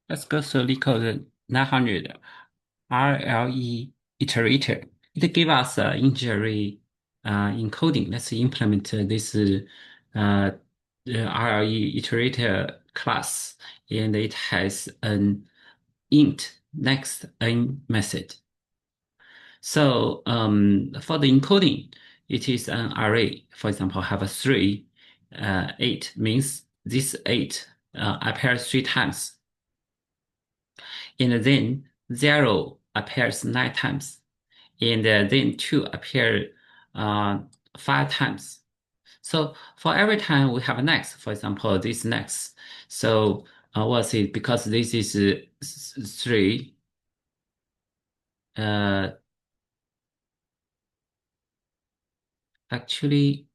Let's go through LeetCode 900 RLE Iterator. It gives us integer array encoding. Let's implement this RLE Iterator class, and it has an int next n method. So for the encoding, it is an array. For example, have a 3, 8 means this 8 appears 3 times. And then 0 appears 9 times, and then 2 appear uh, 5 times. So for every time we have a next, for example, this next. So what's it? Because this is 3, uh, actually,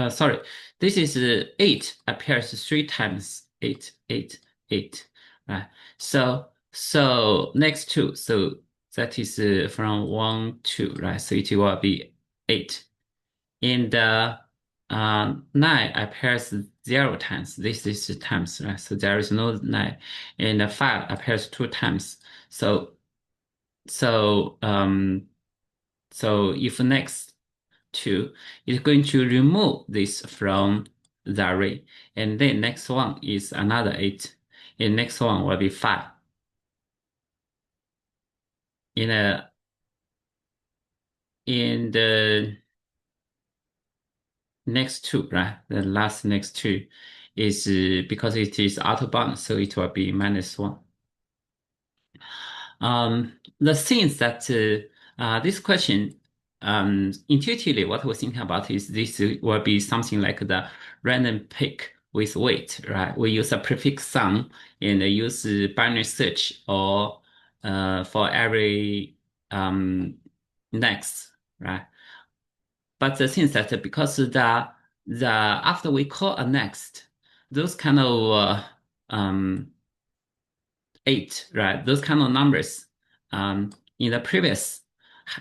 sorry, this is 8 appears 3 times, 8, 8, 8, right? So next 2, so that is from 1 2, right? So it will be 8. And 9 appears 0 times. This is times, right? So there is no 9. And 5 appears 2 times. So so um so if next 2 is going to remove this from the array, and then next one is another 8, and next one will be 5. In a in the next 2, right? The last next 2 is because it is out of bound, so it will be -1. The things that this question, intuitively, what we're thinking about is this will be something like the random pick with weight, right? We use a prefix sum and use binary search or for every next, right? But the thing is that because the after we call a next, those kind of 8, right? Those kind of numbers in the previous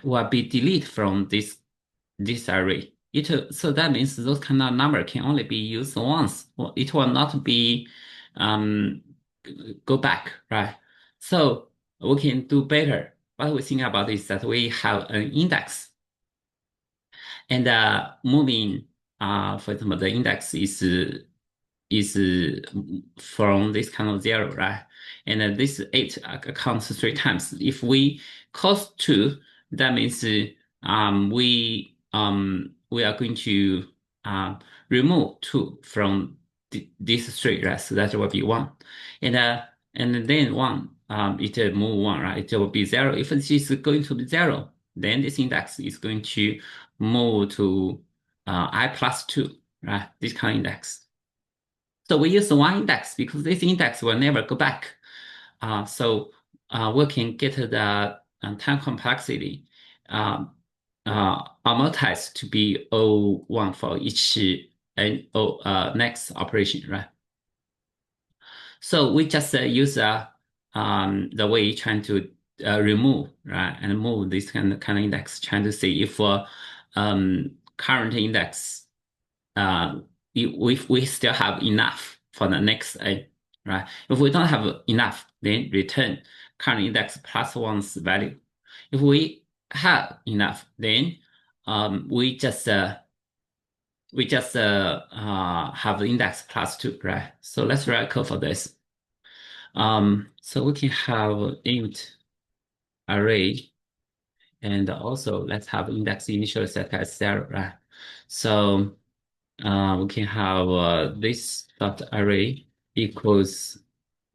will be deleted from this array. So that means those kind of number can only be used once. It will not be um, go back, right? So we can do better. What we think about is that we have an index, and moving, for example, the index is from this kind of 0, right? And this 8 counts 3 times. If we cause 2, that means we are going to remove 2 from this 3, right? So that will be 1. And then 1, it move 1, right? It will be 0. If it is going to be 0, then this index is going to move to I plus 2, right? This kind of index. So we use one index because this index will never go back. So we can get the time complexity amortized to be O1 for each next operation, right? So we just use the way trying to remove, right, and move this kind of index, trying to see if current index we still have enough for the next n, right? If we don't have enough, then return current index plus one's value. If we have enough, then we just have the index plus 2, right? So let's write code for this. So we can have int array, and also let's have index initially set as 0, right? So we can have this dot array equals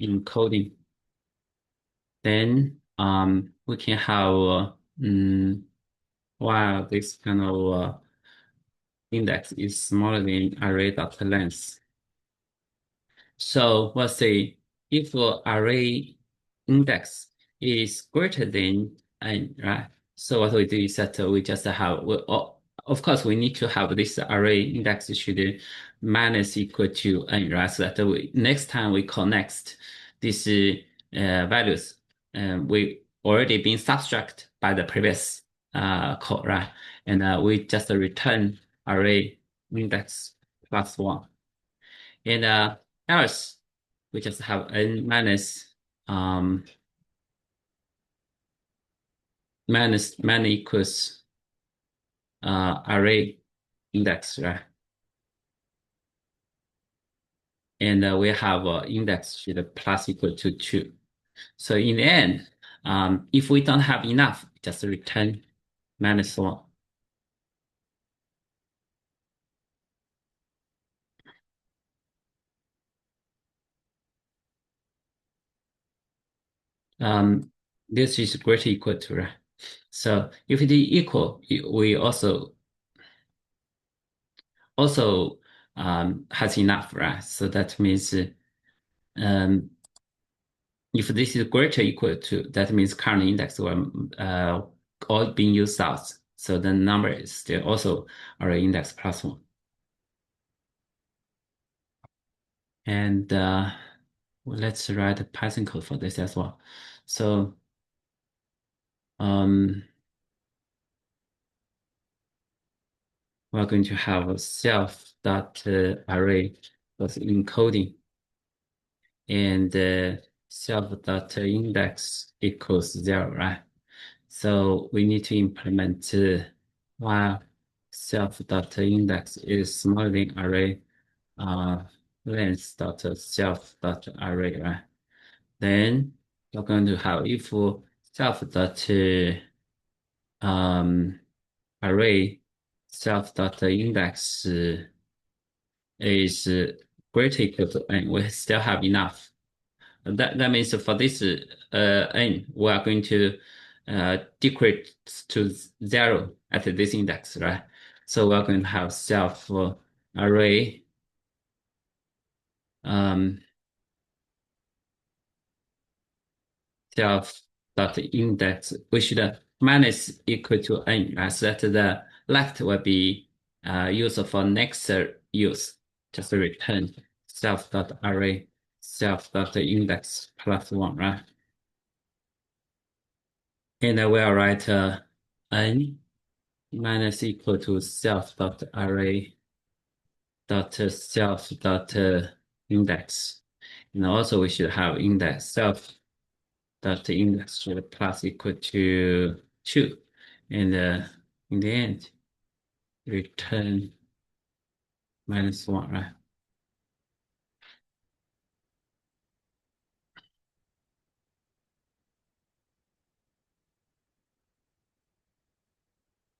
encoding. Then we can have while this kind of index is smaller than array dot length. So let's say if array index is greater than n, right? So what we do is that we just have, of course, we need to have this array index should minus equal to n, right? So that next time we call next, these values we already been subtract by the previous call, right? And we just return array index plus 1. And else we just have n minus many equals array index, right? And we have index should plus equal to 2. So in the end, if we don't have enough, just return -1. This is greater equal to, right? So if it is equal, we also has enough, right? So that means um, if this is greater equal to, that means current index will all being used out. So the number is still also array index plus 1. And let's write a Python code for this as well. So um, we're going to have a self.array plus encoding and self.index equals 0, right? So we need to implement while self.index is smaller than array length.self.array, right? Then we're going to have if um, array self.index is greater equal to n, we still have enough. That means for this n, we are going to decrease to 0 at this index, right? So we're going to have self array um, self dot index. We should minus equal to n, right? So that the left will be used for next use. Just return self dot array self dot index plus 1, right? And I will write n minus equal to self dot array dot self dot index. And also we should have index self dot index should plus equal to 2. And in the end, return -1, right?